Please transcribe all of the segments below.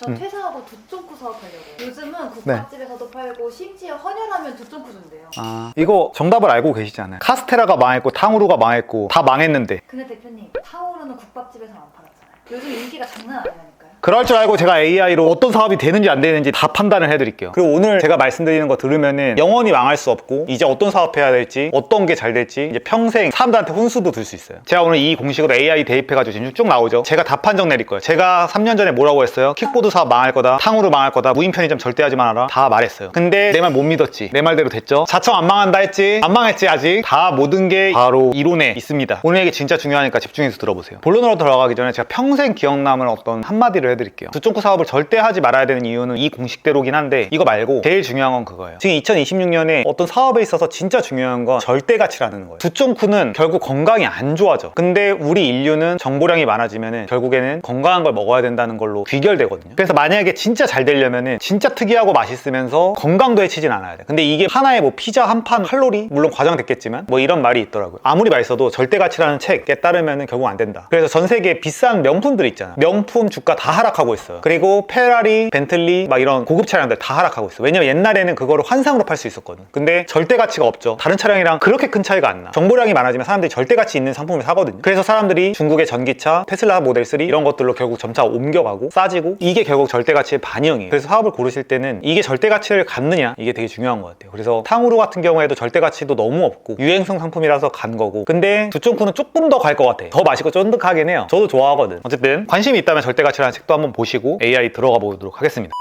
저 퇴사하고 두쫑쿠 사업하려고요. 요즘은 국밥집에서도 팔고 심지어 헌혈하면 두쫑쿠 준대요. 아, 이거 정답을 알고 계시잖아요. 카스테라가 망했고 탕후루가 망했고 다 망했는데. 근데 대표님, 탕후루는 국밥집에서는 안 팔았잖아요. 요즘 인기가 장난 아니라니까요. 그럴 줄 알고 제가 AI로 어떤 사업이 되는지 안 되는지 다 판단을 해드릴게요. 그리고 오늘 제가 말씀드리는 거 들으면은 영원히 망할 수 없고 이제 어떤 사업 해야 될지 어떤 게 잘 될지 이제 평생 사람들한테 혼수도 들 수 있어요. 제가 오늘 이 공식으로 AI 대입해가지고 지금 쭉 나오죠. 제가 다 판정 내릴 거예요. 제가 3년 전에 뭐라고 했어요? 킥보드 사업 망할 거다, 탕후루 망할 거다, 무인 편의점 절대 하지 말아라, 다 말했어요. 근데 내 말 못 믿었지. 내 말대로 됐죠. 자청 안 망한다 했지. 안 망했지. 아직 다 모든 게 바로 이론에 있습니다. 오늘 얘기 진짜 중요하니까 집중해서 들어보세요. 본론으로 들어가기 전에 제가 평생 기억 남을 어떤 한마디를 해드릴게요. 두쫑쿠 사업을 절대 하지 말아야 되는 이유는 이 공식대로긴 한데 이거 말고 제일 중요한 건 그거예요. 지금 2026년에 어떤 사업에 있어서 진짜 중요한 건 절대 가치라는 거예요. 두쫑쿠는 결국 건강이 안 좋아져. 근데 우리 인류는 정보량이 많아지면은 결국에는 건강한 걸 먹어야 된다는 걸로 귀결되거든요. 그래서 만약에 진짜 잘 되려면은 진짜 특이하고 맛있으면서 건강도 해치진 않아야 돼. 근데 이게 하나의 뭐 피자 한 판 칼로리 물론 과장됐겠지만 뭐 이런 말이 있더라고요. 아무리 맛있어도 절대 가치라는 책에 따르면은 결국 안 된다. 그래서 전 세계 비싼 명품들 있잖아. 명품 주가 다 하락하고 있어요. 그리고 페라리, 벤틀리 막 이런 고급 차량들 다 하락하고 있어요. 왜냐면 옛날에는 그거를 환상으로 팔 수 있었거든. 근데 절대 가치가 없죠. 다른 차량이랑 그렇게 큰 차이가 안 나. 정보량이 많아지면 사람들이 절대 가치 있는 상품을 사거든요. 그래서 사람들이 중국의 전기차, 테슬라 모델 3 이런 것들로 결국 점차 옮겨가고 싸지고 이게 결국 절대 가치의 반영이에요. 그래서 사업을 고르실 때는 이게 절대 가치를 갖느냐 이게 되게 중요한 것 같아요. 그래서 탕후루 같은 경우에도 절대 가치도 너무 없고 유행성 상품이라서 간 거고, 근데 두쫑쿠는 조금 더 갈 것 같아. 더 맛있고 쫀득하긴 해요. 저도 좋아하거든. 어쨌든 관심이 있다면 절대 가치라는 책도 한번 보시고 AI 들어가 보도록 하겠습니다.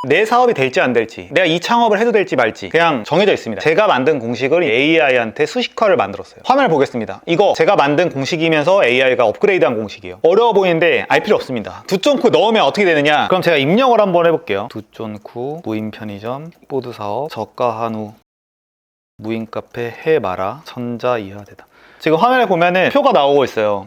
내 사업이 될지 안 될지, 내가 이 창업을 해도 될지 말지 그냥 정해져 있습니다. 제가 만든 공식을 AI한테 수식화를 만들었어요. 화면을 보겠습니다. 이거 제가 만든 공식이면서 AI가 업그레이드한 공식이에요. 어려워 보이는데 알 필요 없습니다. 두쫑쿠 넣으면 어떻게 되느냐, 그럼 제가 입력을 한번 해볼게요. 두쫑쿠 무인 편의점 킥보드 사업 저가 한우 무인 카페 해마라 천자 이하되다. 지금 화면에 보면은 표가 나오고 있어요.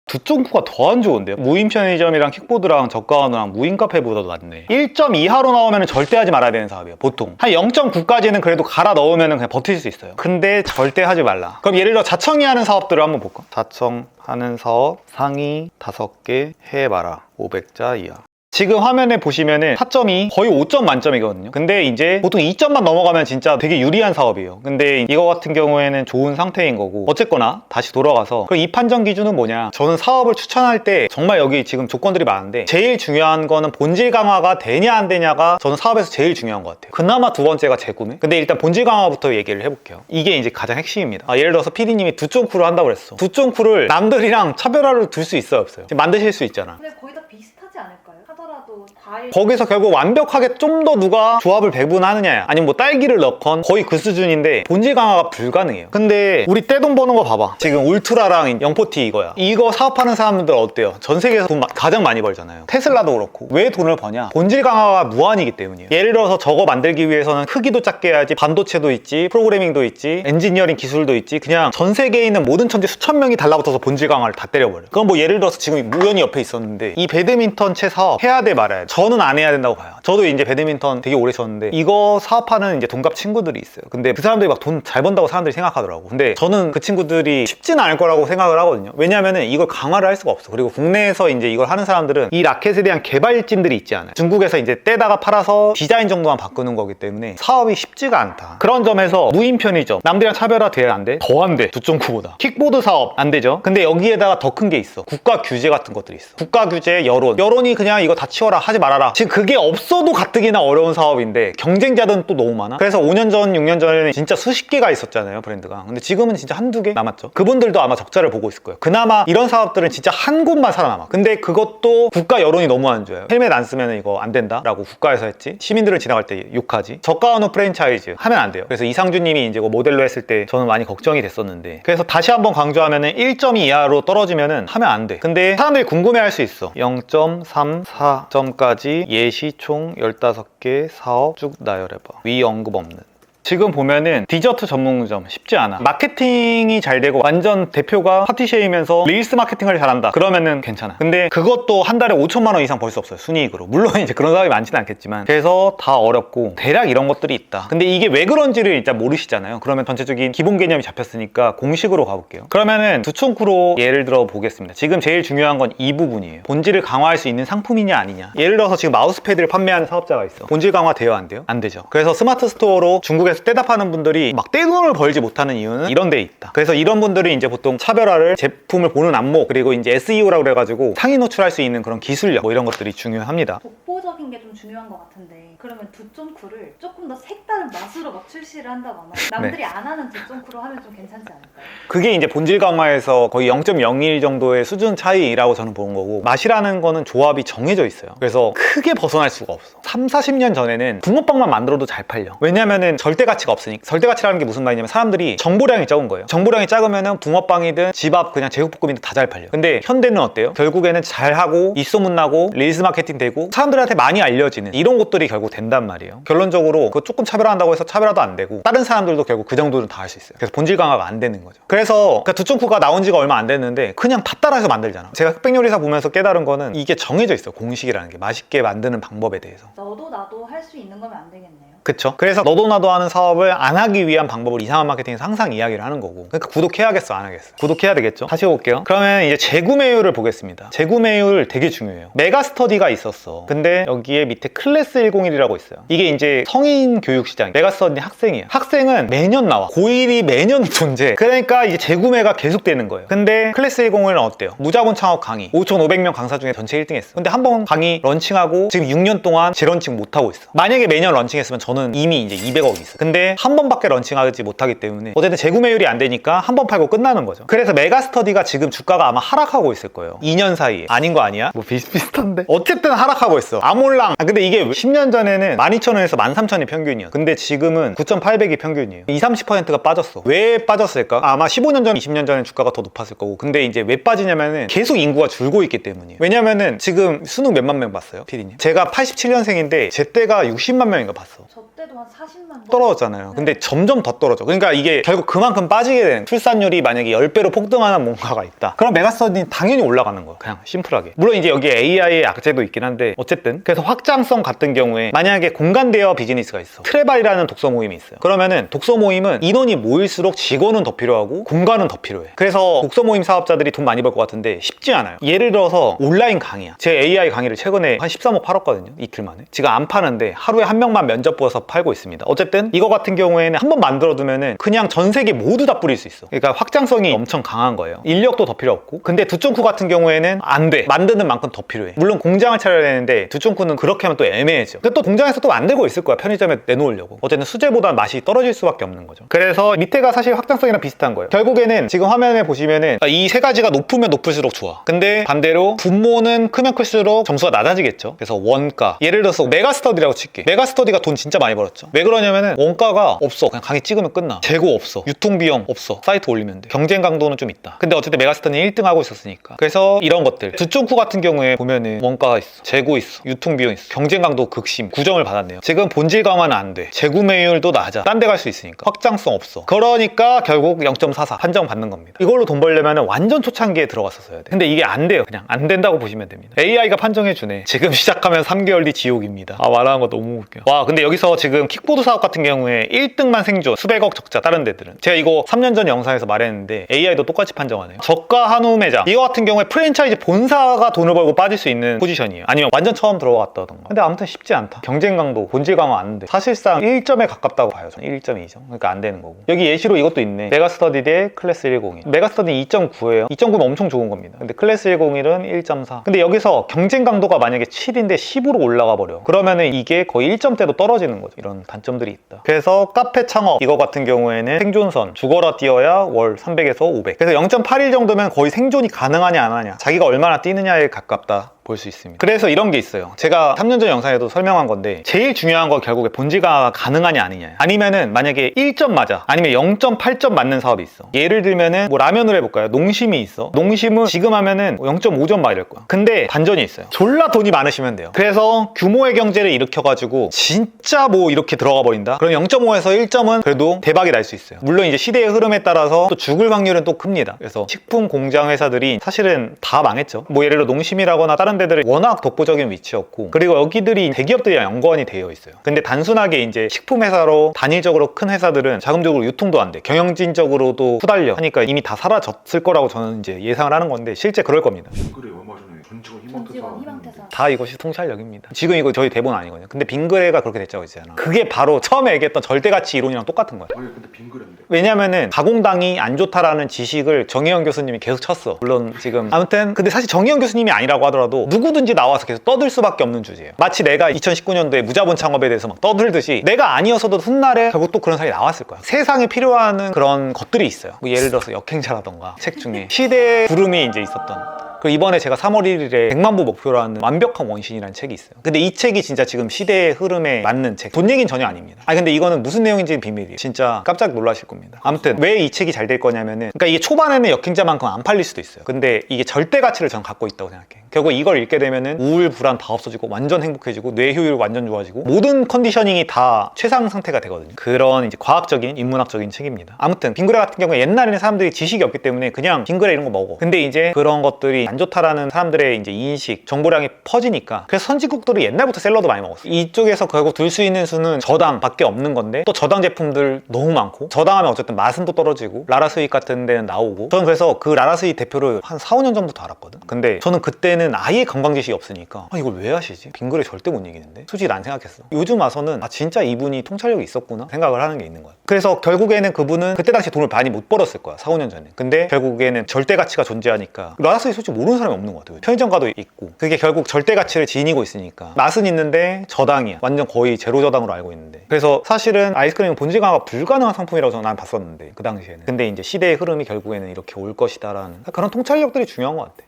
두쫑쿠가 더 안 좋은데요? 무인 편의점이랑 킥보드랑 저가한우랑 무인 카페보다도 낫네. 1.2하로 나오면 절대 하지 말아야 되는 사업이에요. 보통 한 0.9까지는 그래도 갈아 넣으면 그냥 버틸 수 있어요. 근데 절대 하지 말라. 그럼 예를 들어 자청이 하는 사업들을 한번 볼까? 자청하는 사업 상위 5개 해봐라 500자 이하. 지금 화면에 보시면은 타점이 거의 5점 만점이거든요. 근데 이제 보통 2점만 넘어가면 진짜 되게 유리한 사업이에요. 근데 이거 같은 경우에는 좋은 상태인 거고, 어쨌거나 다시 돌아가서 그럼 이 판정 기준은 뭐냐, 저는 사업을 추천할 때 정말 여기 지금 조건들이 많은데 제일 중요한 거는 본질 강화가 되냐 안 되냐가 저는 사업에서 제일 중요한 것 같아요. 그나마 두 번째가 재구매. 근데 일단 본질 강화부터 얘기를 해볼게요. 이게 이제 가장 핵심입니다. 예를 들어서 PD님이 두쫑쿠를 한다고 그랬어. 두쫑쿠를 남들이랑 차별화를 둘 수 있어요 없어요? 지금 만드실 수 있잖아. 근데 거의 다 비슷하지 않을까요? 하더라도 과일 거기서 결국 완벽하게 좀 더 누가 조합을 배분하느냐, 아니면 뭐 딸기를 넣건 거의 그 수준인데 본질 강화가 불가능해요. 근데 우리 떼돈 버는 거 봐봐. 지금 울트라랑 영포티 이거야. 이거 사업하는 사람들 어때요? 전 세계에서 돈 가장 많이 벌잖아요. 테슬라도 그렇고. 왜 돈을 버냐? 본질 강화가 무한이기 때문이에요. 예를 들어서 저거 만들기 위해서는 크기도 작게 해야지, 반도체도 있지, 프로그래밍도 있지, 엔지니어링 기술도 있지. 그냥 전 세계에 있는 모든 천재 수천 명이 달라붙어서 본질 강화를 다 때려버려요. 그럼 뭐 예를 들어서 지금 우연히 옆에 있었는데 이 배드민턴 채 사업 해야 돼 말아야 돼? 저는 안 해야 된다고 봐요. 저도 이제 배드민턴 되게 오래 쳤는데 이거 사업하는 이제 동갑 친구들이 있어요. 근데 그 사람들이 막 돈 잘 번다고 사람들이 생각하더라고. 근데 저는 그 친구들이 쉽지는 않을 거라고 생각을 하거든요. 왜냐면은 이걸 강화를 할 수가 없어. 그리고 국내에서 이제 이걸 하는 사람들은 이 라켓에 대한 개발진들이 있지 않아요. 중국에서 이제 떼다가 팔아서 디자인 정도만 바꾸는 거기 때문에 사업이 쉽지가 않다. 그런 점에서 무인 편의점 남들이랑 차별화 돼 안 돼? 더 안 돼. 두쫑쿠보다. 킥보드 사업 안 되죠. 근데 여기에다가 더 큰 게 있어. 국가 규제 같은 것들이 있어. 국가 규제, 여론이 그냥 이거 다 치워라, 하지 말아라. 지금 그게 없어도 가뜩이나 어려운 사업인데 경쟁자들은 또 너무 많아. 그래서 5년 전, 6년 전에는 진짜 수십 개가 있었잖아요, 브랜드가. 근데 지금은 진짜 한두 개 남았죠. 그분들도 아마 적자를 보고 있을 거예요. 그나마 이런 사업들은 진짜 한 곳만 살아남아. 근데 그것도 국가 여론이 너무 안 좋아요. 헬멧 안 쓰면 이거 안 된다 라고 국가에서 했지. 시민들을 지나갈 때 욕하지. 저가 한우 프랜차이즈 하면 안 돼요. 그래서 이상준님이 이제 모델로 했을 때 저는 많이 걱정이 됐었는데, 그래서 다시 한번 강조하면은 1.2 이하로 떨어지면은 하면 안 돼. 근데 사람들이 궁금해할 수 있어. 0.34점까지 예시 총 15개 사업 쭉 나열해봐. 위 언급 없는. 지금 보면은 디저트 전문점 쉽지 않아. 마케팅이 잘 되고 완전 대표가 파티셰이면서 릴스 마케팅을 잘한다 그러면은 괜찮아. 근데 그것도 한 달에 5천만 원 이상 벌 수 없어요, 순이익으로. 물론 이제 그런 사람이 많지는 않겠지만. 그래서 다 어렵고 대략 이런 것들이 있다. 근데 이게 왜 그런지를 일단 모르시잖아요. 그러면 전체적인 기본 개념이 잡혔으니까 공식으로 가볼게요. 그러면은 두총쿠로 예를 들어 보겠습니다. 지금 제일 중요한 건 이 부분이에요. 본질을 강화할 수 있는 상품이냐 아니냐. 예를 들어서 지금 마우스패드를 판매하는 사업자가 있어. 본질 강화 돼요, 안 돼요? 안 되죠. 그래서 스마트 스토어로 중국에서 떼다 파는 분들이 막 떼돈을 벌지 못하는 이유는 이런 데 있다. 그래서 이런 분들이 이제 보통 차별화를, 제품을 보는 안목, 그리고 이제 SEO라고 그래가지고 상위 노출할 수 있는 그런 기술력, 뭐 이런 것들이 중요합니다. 독보적인 게 좀 중요한 것 같은데, 그러면 두쫑쿠를 조금 더 색다른 맛으로 막 출시를 한다거나 남들이 안 하는 두쫑쿠로 하면 좀 괜찮지 않을까요? 그게 이제 본질 강화에서 거의 0.01 정도의 수준 차이라고 저는 보는 거고, 맛이라는 거는 조합이 정해져 있어요. 그래서 크게 벗어날 수가 없어. 3, 40년 전에는 붕어빵만 만들어도 잘 팔려. 왜냐면은 절대 가치가 없으니까. 절대 가치라는 게 무슨 말이냐면 사람들이 정보량이 적은 거예요. 정보량이 작으면은 붕어빵이든 집 앞 그냥 제육볶음이든 다 잘 팔려. 근데 현대는 어때요? 결국에는 잘하고 입소문나고 릴스 마케팅 되고 사람들한테 많이 알려지는 이런 것들이 결국 된단 말이에요. 결론적으로 그거 조금 차별화한다고 해서 차별화도 안 되고 다른 사람들도 결국 그 정도는 다 할 수 있어요. 그래서 본질 강화가 안 되는 거죠. 그래서 두쫑쿠가 나온 지가 얼마 안 됐는데 그냥 다 따라해서 만들잖아. 제가 흑백요리사 보면서 깨달은 거는 이게 정해져 있어요. 공식이라는 게. 맛있게 만드는 방법에 대해서. 너도 나도 할 수 있는 거면 안 되겠네요. 그쵸? 그래서 너도 나도 하는 사업을 안 하기 위한 방법을 이상한 마케팅에서 항상 이야기를 하는 거고, 그러니까 구독해야겠어 안 하겠어? 구독해야 되겠죠? 다시 볼게요. 그러면 이제 재구매율을 보겠습니다. 재구매율 되게 중요해요. 메가스터디가 있었어. 근데 여기에 밑에 클래스 101이라고 있어요. 이게 이제 성인 교육 시장, 메가스터디는 학생이에요. 학생은 매년 나와. 고1이 매년 존재. 그러니까 이제 재구매가 계속되는 거예요. 근데 클래스 101은 어때요? 무자본 창업 강의 5,500명 강사 중에 전체 1등 했어. 근데 한 번 강의 런칭하고 지금 6년 동안 재런칭 못하고 있어. 만약에 매년 런칭했으면 저는 이미 이제 200억이 있어. 근데 한 번밖에 런칭하지 못하기 때문에 어쨌든 재구매율이 안 되니까 한 번 팔고 끝나는 거죠. 그래서 메가스터디가 지금 주가가 아마 하락하고 있을 거예요. 2년 사이에. 아닌 거 아니야? 뭐 비슷비슷한데? 어쨌든 하락하고 있어. 아몰랑. 근데 이게 10년 전에는 12,000원에서 13,000이 평균이야. 근데 지금은 9,800이 평균이에요. 20-30%가 빠졌어. 왜 빠졌을까? 아마 15년 전, 20년 전에 주가가 더 높았을 거고. 근데 이제 왜 빠지냐면은 계속 인구가 줄고 있기 때문이에요. 왜냐면은 지금 수능 몇만 명 봤어요, 피디님? 제가 87년생인데 제 때가 60만 명인가 봤어. 저 때도 한 40만 떨어졌잖아요. 근데 점점 더 떨어져. 그러니까 이게 결국 그만큼 빠지게 된, 출산율이 만약에 10배로 폭등하는 뭔가가 있다. 그럼 메가스터디는 당연히 올라가는 거예요. 그냥 심플하게. 물론 이제 여기에 AI의 약재도 있긴 한데 어쨌든. 그래서 확장성 같은 경우에 만약에 공간 대여 비즈니스가 있어. 트레발이라는 독서 모임이 있어요. 그러면은 독서 모임은 인원이 모일수록 직원은 더 필요하고 공간은 더 필요해. 그래서 독서 모임 사업자들이 돈 많이 벌 것 같은데 쉽지 않아요. 예를 들어서 온라인 강의야. 제 AI 강의를 최근에 한 13억 팔았거든요. 이틀 만에. 지금 안 파는데 하루에 한 명만 면접 보서 팔고 있습니다. 어쨌든 이거 같은 경우에는 한 번 만들어두면은 그냥 전 세계 모두 다 뿌릴 수 있어. 그러니까 확장성이 엄청 강한 거예요. 인력도 더 필요 없고. 근데 두쫑쿠 같은 경우에는 안 돼. 만드는 만큼 더 필요해. 물론 공장을 차려야 되는데 두쫑쿠는 그렇게 하면 또 애매해져. 근데 또 공장에서 또 만들고 있을 거야. 편의점에 내놓으려고. 어쨌든 수제보다 맛이 떨어질 수밖에 없는 거죠. 그래서 밑에가 사실 확장성이랑 비슷한 거예요. 결국에는 지금 화면에 보시면은 이 세 가지가 높으면 높을수록 좋아. 근데 반대로 분모는 크면 클수록 점수가 낮아지겠죠. 그래서 원가. 예를 들어서 메가스터디라고 칠게. 메가스터디가 돈 진짜 많이 벌었죠. 왜 그러냐면은 원가가 없어. 그냥 강의 찍으면 끝나. 재고 없어. 유통비용 없어. 사이트 올리면 돼. 경쟁 강도는 좀 있다. 근데 어쨌든 메가스터디는 1등 하고 있었으니까. 그래서 이런 것들. 두쫑쿠 같은 경우에 보면은 원가가 있어. 재고 있어. 유통비용 있어. 경쟁 강도 극심. 9점을 받았네요. 지금 본질 강화는 안 돼. 재구매율도 낮아. 딴 데 갈 수 있으니까. 확장성 없어. 그러니까 결국 0.44 판정 받는 겁니다. 이걸로 돈 벌려면 완전 초창기에 들어갔었어야 돼. 근데 이게 안 돼요. 그냥 안 된다고 보시면 됩니다. AI가 판정해주네. 지금 시작하면 3개월 뒤 지옥입니다. 말하는 거 너무 웃겨. 와, 근데 여기서 지금 킥보드 사업 같은 경우에 1등만 생존, 수백억 적자. 다른 데들은 제가 이거 3년 전 영상에서 말했는데 AI도 똑같이 판정하네요. 저가 한우 매장 이거 같은 경우에 프랜차이즈 본사가 돈을 벌고 빠질 수 있는 포지션이에요. 아니면 완전 처음 들어갔다던가. 근데 아무튼 쉽지 않다. 경쟁 강도, 본질 강화 안 돼. 사실상 1점에 가깝다고 봐요. 저는 1.2점. 그러니까 안 되는 거고. 여기 예시로 이것도 있네. 메가스터디 대 클래스 101. 메가스터디 2.9예요. 2.9면 엄청 좋은 겁니다. 근데 클래스 101은 1.4. 근데 여기서 경쟁 강도가 만약에 7인데 10으로 올라가 버려. 그러면은 이게 거의 1점대도 떨어지는 거죠. 이런 단점들이 있다. 그래서 카페 창업 이거 같은 경우에는 생존선 죽어라 뛰어야 월 300에서 500. 그래서 0.81 정도면 거의 생존이 가능하냐 안 하냐, 자기가 얼마나 뛰느냐에 가깝다. 볼 수 있습니다. 그래서 이런 게 있어요. 제가 3년 전 영상에도 설명한 건데 제일 중요한 건 결국에 본질 강화가 가능하냐 아니냐. 아니면은 만약에 1점 맞아, 아니면 0.8점 맞는 사업이 있어. 예를 들면은 뭐 라면으로 해볼까요? 농심이 있어. 농심은 지금 하면은 0.5점 막 이럴 거야. 근데 반전이 있어요. 졸라 돈이 많으시면 돼요. 그래서 규모의 경제를 일으켜가지고 진짜 뭐 이렇게 들어가 버린다? 그럼 0.5에서 1점은 그래도 대박이 날 수 있어요. 물론 이제 시대의 흐름에 따라서 또 죽을 확률은 또 큽니다. 그래서 식품 공장 회사들이 사실은 다 망했죠. 뭐 예를 들어 농심이라거나 다른 데들은 워낙 독보적인 위치였고, 그리고 여기들이 대기업들이랑 연관이 되어 있어요. 근데 단순하게 이제 식품 회사로 단일적으로 큰 회사들은 자금적으로 유통도 안 돼. 경영진적으로도 후달려 하니까 이미 다 사라졌을 거라고 저는 이제 예상을 하는 건데 실제 그럴 겁니다. 그래 얼마 전에 전직원 전직원 희망퇴사 희망퇴사. 다 이것이 통찰력입니다. 지금 이거 저희 대본 아니거든요. 근데 빙그레가 그렇게 됐다고 했잖아. 그게 바로 처음에 얘기했던 절대가치 이론이랑 똑같은 거야. 아니 근데 빙그레인데 왜냐면은 가공당이 안 좋다라는 지식을 정혜영 교수님이 계속 쳤어. 물론 지금 아무튼 근데 사실 정혜영 교수님이 아니라고 하더라도 누구든지 나와서 계속 떠들 수밖에 없는 주제예요. 마치 내가 2019년도에 무자본 창업에 대해서 막 떠들듯이 내가 아니었어도 훗날에 결국 또 그런 사람이 나왔을 거야. 세상에 필요한 그런 것들이 있어요. 뭐 예를 들어서 역행자라던가 책 중에 시대의 구름이 이제 있었던. 그리고 이번에 제가 3월 1일에 100만 부 목표라는 완벽한 원신이라는 책이 있어요. 근데 이 책이 진짜 지금 시대의 흐름에 맞는 책. 돈 얘기는 전혀 아닙니다. 아니 근데 이거는 무슨 내용인지는 비밀이에요. 진짜 깜짝 놀라실 겁니다. 아무튼 왜 이 책이 잘 될 거냐면은, 그러니까 이게 초반에는 역행자만큼 안 팔릴 수도 있어요. 근데 이게 절대 가치를 저는 갖고 있다고 생각해요. 결국 이걸 읽게 되면은 우울, 불안 다 없어지고 완전 행복해지고 뇌 효율 완전 좋아지고 모든 컨디셔닝이 다 최상 상태가 되거든요. 그런 이제 과학적인 인문학적인 책입니다. 아무튼 빙그레 같은 경우에 옛날에는 사람들이 지식이 없기 때문에 그냥 빙그레 이런 거 먹어. 근데 이제 그런 것들이 안 좋다라는 사람들의 이제 인식, 정보량이 퍼지니까 그래서 선진국들이 옛날부터 샐러드 많이 먹었어요. 이쪽에서 결국 둘 수 있는 수는 저당밖에 없는 건데 또 저당 제품들 너무 많고, 저당하면 어쨌든 맛은 또 떨어지고 라라 스윗 같은 데는 나오고. 저는 그래서 그 라라 스윗 대표를 한 4, 5년 전부터 알았거든. 근데 저는 그때는 아예 건강 지식이 없으니까 이걸 왜 하시지? 빙그레 절대 못 이기는데? 솔직히 난 생각했어. 요즘 와서는 진짜 이분이 통찰력이 있었구나 생각을 하는 게 있는 거야. 그래서 결국에는 그분은 그때 당시 돈을 많이 못 벌었을 거야, 4, 5년 전에. 근데 결국에는 절대 가치가 존재하니까 라라 스윗 솔직히 모르는 사람이 없는 것 같아요. 편의점 가도 있고. 그게 결국 절대 가치를 지니고 있으니까 맛은 있는데 저당이야. 완전 거의 제로 저당으로 알고 있는데. 그래서 사실은 아이스크림은 본질 강화가 불가능한 상품이라고 저는 난 봤었는데 그 당시에는. 근데 이제 시대의 흐름이 결국에는 이렇게 올 것이다라는 그런 통찰력들이 중요한 것 같아.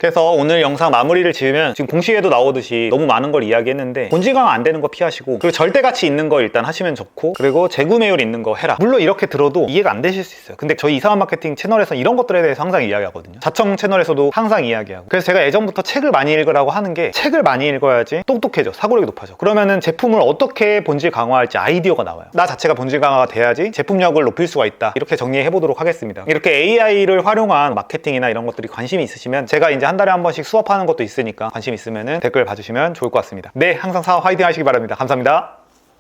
그래서 오늘 영상 마무리를 지으면 지금 공시에도 나오듯이 너무 많은 걸 이야기했는데 본질 강화 안 되는 거 피하시고, 그리고 절대 가치 있는 거 일단 하시면 좋고, 그리고 재구매율 있는 거 해라. 물론 이렇게 들어도 이해가 안 되실 수 있어요. 근데 저희 이상한 마케팅 채널에서 이런 것들에 대해서 항상 이야기하거든요. 자청 채널에서도 항상 이야기하고. 그래서 제가 예전부터 책을 많이 읽으라고 하는 게, 책을 많이 읽어야지 똑똑해져, 사고력이 높아져. 그러면은 제품을 어떻게 본질 강화할지 아이디어가 나와요. 나 자체가 본질 강화가 돼야지 제품력을 높일 수가 있다. 이렇게 정리해 보도록 하겠습니다. 이렇게 AI를 활용한 마케팅이나 이런 것들이 관심이 있으시면 제가 이제 한 달에 한 번씩 수업하는 것도 있으니까 관심 있으면 댓글 봐주시면 좋을 것 같습니다. 네, 항상 사업 화이팅 하시기 바랍니다. 감사합니다.